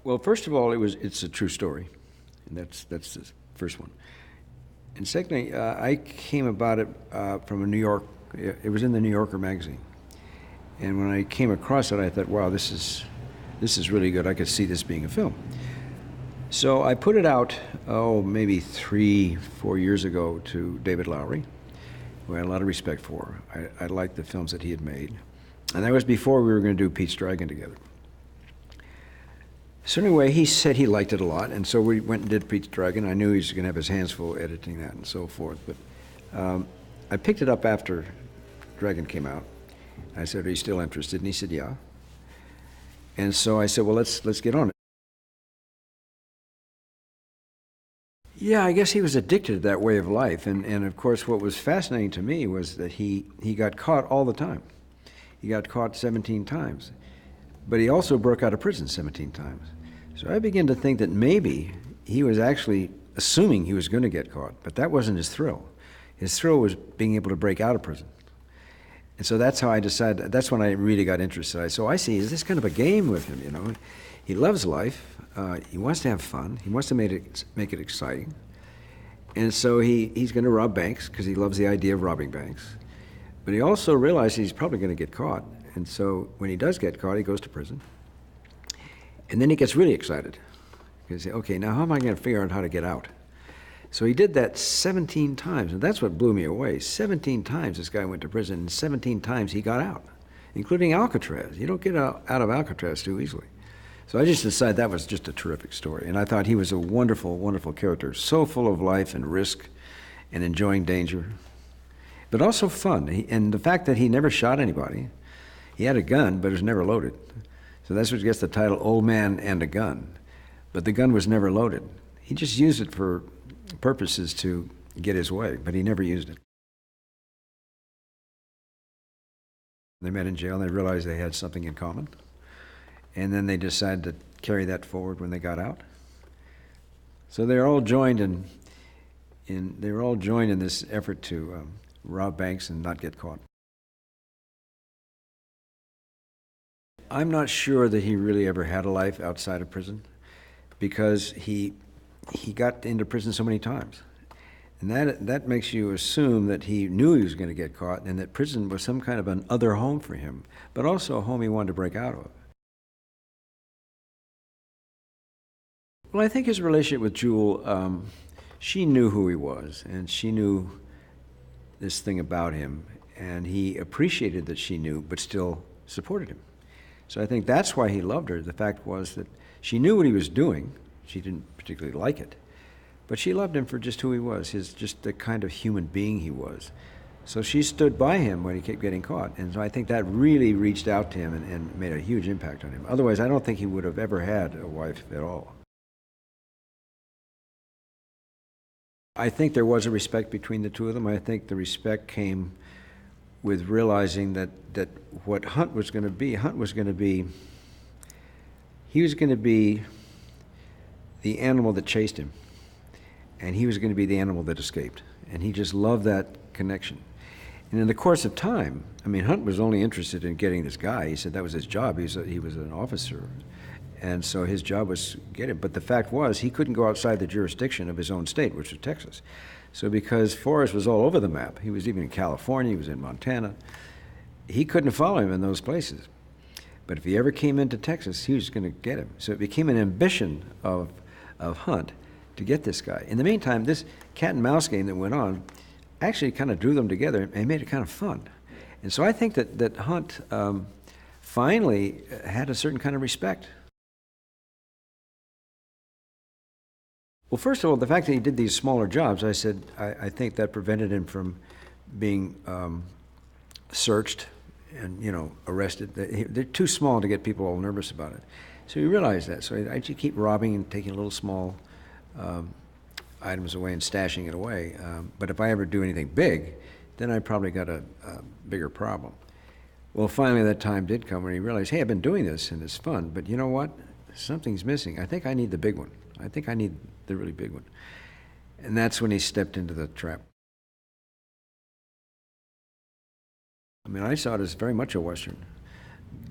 Well, first of all, it's a true story, and that's the first one. And secondly, I came about it from a New York. It was in the New Yorker magazine, and when I came across it, I thought, wow, this is really good. I could see this being a film. So I put it out, maybe 3-4 years ago to David Lowery, who I had a lot of respect for. I liked the films that he had made. And that was before we were going to do Pete's Dragon together. So anyway, he said he liked it a lot, and so we went and did Pete's Dragon. I knew he was going to have his hands full editing that and so forth. But I picked it up after Dragon came out. I said, are you still interested? And he said, yeah. And so I said, well, let's get on it. Yeah, I guess he was addicted to that way of life. And of course, what was fascinating to me was that he got caught all the time. He got caught 17 times. But he also broke out of prison 17 times. So I began to think that maybe he was actually assuming he was going to get caught, but that wasn't his thrill. His thrill was being able to break out of prison. And so that's how I decided, that's when I really got interested. So I see, is this kind of a game with him, you know? He loves life, he wants to have fun, he wants to make it exciting. And so he's going to rob banks because he loves the idea of robbing banks. But he also realizes he's probably going to get caught. And so when he does get caught, he goes to prison. And then he gets really excited. He says, okay, now how am I going to figure out how to get out? So he did that 17 times, and that's what blew me away. 17 times this guy went to prison, and 17 times he got out, including Alcatraz. You don't get out of Alcatraz too easily. So I just decided that was just a terrific story. And I thought he was a wonderful, wonderful character, so full of life and risk and enjoying danger, but also fun. And the fact that he never shot anybody. He had a gun, but it was never loaded. So that's what gets the title, Old Man and a Gun. But the gun was never loaded. He just used it for purposes to get his way, but he never used it. They met in jail, and they realized they had something in common. And then they decided to carry that forward when they got out. So they're all joined in this effort to rob banks and not get caught. I'm not sure that he really ever had a life outside of prison because he got into prison so many times. And that makes you assume that he knew he was going to get caught and that prison was some kind of an other home for him, but also a home he wanted to break out of. Well, I think his relationship with Jewel, she knew who he was, and she knew this thing about him, and he appreciated that she knew, but still supported him. So I think that's why he loved her. The fact was that she knew what he was doing. She didn't particularly like it, but she loved him for just who he was, just the kind of human being he was. So she stood by him when he kept getting caught, and so I think that really reached out to him and made a huge impact on him. Otherwise, I don't think he would have ever had a wife at all. I think there was a respect between the two of them. I think the respect came with realizing that what Hunt was going to be, he was going to be the animal that chased him, and he was going to be the animal that escaped. And he just loved that connection. And in the course of time, I mean, Hunt was only interested in getting this guy. He said that was his job. He was an officer. And so his job was to get him. But the fact was, he couldn't go outside the jurisdiction of his own state, which was Texas. So because Forrest was all over the map, he was even in California, he was in Montana, he couldn't follow him in those places. But if he ever came into Texas, he was going to get him. So it became an ambition of Hunt to get this guy. In the meantime, this cat and mouse game that went on actually kind of drew them together and made it kind of fun. And so I think that Hunt finally had a certain kind of respect. Well, first of all, the fact that he did these smaller jobs, I said, I think that prevented him from being searched and, arrested. They're too small to get people all nervous about it. So he realized that. So I just keep robbing and taking little small items away and stashing it away. But if I ever do anything big, then I probably got a bigger problem. Well, finally that time did come when he realized, hey, I've been doing this and it's fun, but you know what? Something's missing. I think I need the big one. I think I need the really big one. And that's when he stepped into the trap. I mean, I saw it as very much a Western.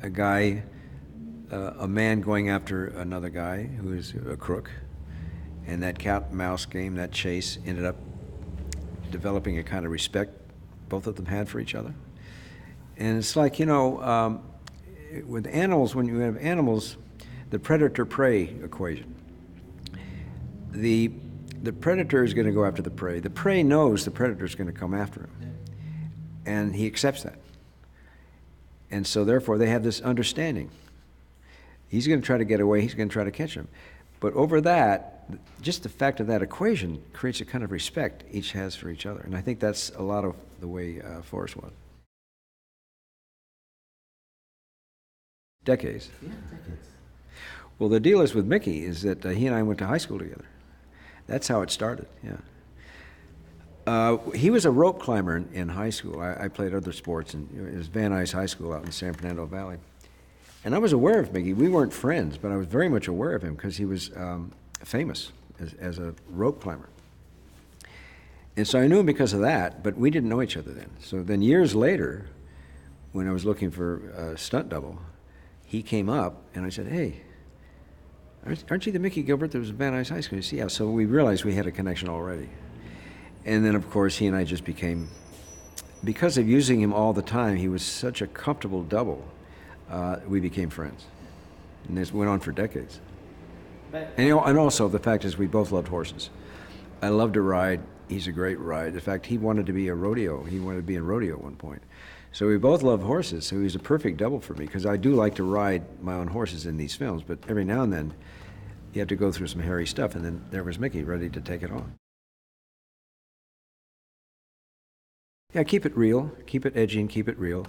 A guy a man going after another guy who is a crook. And that cat and mouse game, that chase, ended up developing a kind of respect both of them had for each other. And it's like, with animals, when you have animals, the predator-prey equation. The predator is going to go after the prey. The prey knows the predator is going to come after him. And he accepts that. And so therefore they have this understanding. He's going to try to get away, he's going to try to catch him. But over that, just the fact of that equation creates a kind of respect each has for each other. And I think that's a lot of the way Forrest was. Decades. Yeah, decades. Well, the deal is with Mickey is that he and I went to high school together. That's how it started, yeah. He was a rope climber in high school. I played other sports, and it was Van Nuys High School out in the San Fernando Valley. And I was aware of Mickey. We weren't friends, but I was very much aware of him because he was famous as a rope climber. And so I knew him because of that, but we didn't know each other then. So then years later, when I was looking for a stunt double, he came up, and I said, "Hey, aren't you the Mickey Gilbert that was at Van Nuys High School?" He said, "Yeah." So we realized we had a connection already. And then, of course, he and I just became, because of using him all the time, he was such a comfortable double, we became friends. And this went on for decades. And also, the fact is, we both loved horses. I loved to ride. He's a great ride. In fact, he wanted to be a rodeo. He wanted to be in rodeo at one point. So we both loved horses, so he was a perfect double for me, because I do like to ride my own horses in these films, but every now and then, you have to go through some hairy stuff, and then there was Mickey, ready to take it on. Yeah, keep it real, keep it edgy, and keep it real.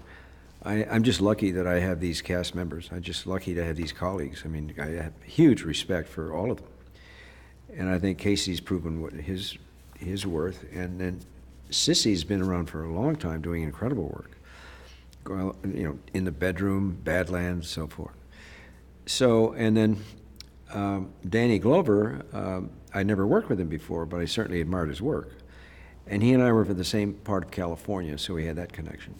I'm just lucky that I have these cast members. I'm just lucky to have these colleagues. I mean, I have huge respect for all of them. And I think Casey's proven what his worth. And then Sissy's been around for a long time doing incredible work. In the bedroom, Badlands, so forth. So, and then Danny Glover, I never worked with him before, but I certainly admired his work. And he and I were from the same part of California, so we had that connection.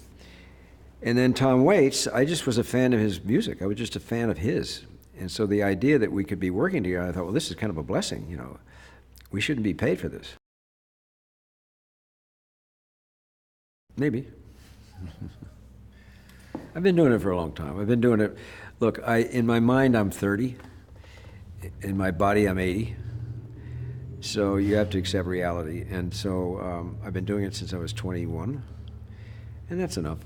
And then Tom Waits, I just was a fan of his music. I was just a fan of his. And so the idea that we could be working together, I thought, well, this is kind of a blessing, We shouldn't be paid for this. Maybe. I've been doing it for a long time. I've been doing it. Look, in my mind, I'm 30. In my body, I'm 80. So you have to accept reality. And so I've been doing it since I was 21. And that's enough.